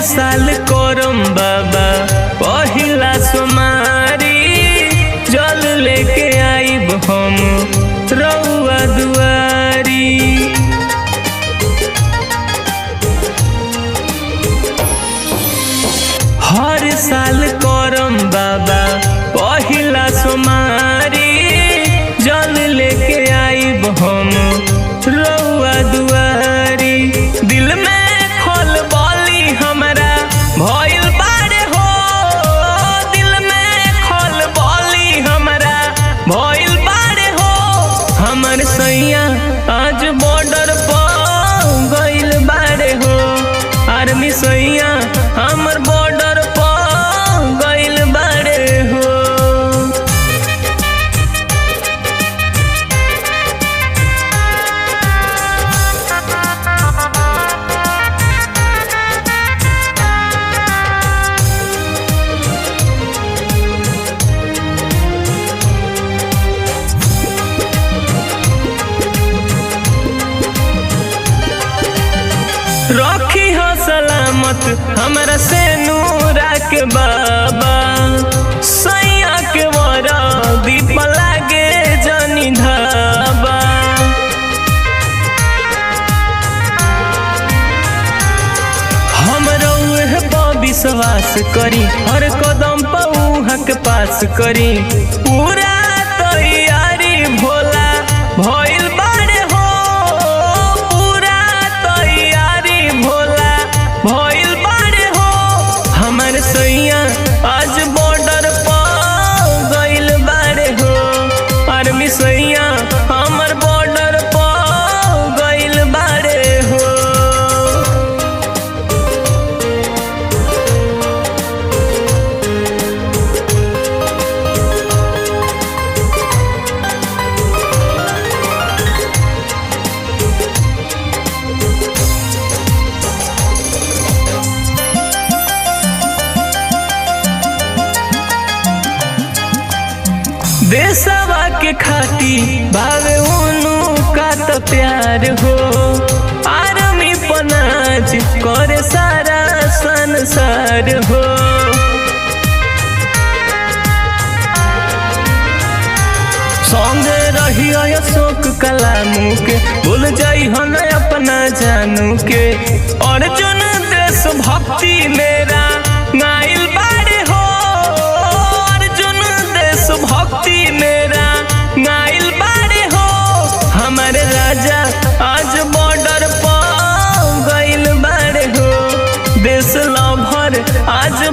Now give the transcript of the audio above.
साल करम बाबा पहिला सोमारी, जल लेके आइब हम रउआ दुआरी। हर साल करम बाबा पहिला सोमारी, जल लेके आइब हम रउआ दुआरी। दिल में खोल बोली हमरा भइल बारे हो, दिल में खोल बोली हमरा भइल बारे हो। हमर सैया आज बॉर्डर पर गइल बारे हो, आर्मी सैया हमर बॉर्डर पर गइल बारे हो। रखी हो सलामत हमरा से नूरा के बाबा, सैया के वरा दीप लागे जनी धाबा। हम रउहे पर विश्वास करी, हर कदम पर उहाँ के पास करी। पूरा तैयारी भोला भइल बारे हो, पूरा तैयारी भोला भइल बारे हो। हमर सैया आज बॉर्डर पर गइल बारे हो, आर्मी सैया हमर बॉर्डर पर गइल बारे हो। देशवा के खाती भावे उनु का तो प्यार हो, आर्मी पनाज करे सारा संसार हो। संगे रही अशोक कलामू के, भूल जाई हन अपना जानू के। अर्जुन देश भक्ति मेरा गाइल बारे हो, अर्जुन देश भक्ति मेरा गाइल बारे हो। हमारे राजा आज बॉर्डर पर गइल बारे हो, देश लभर आज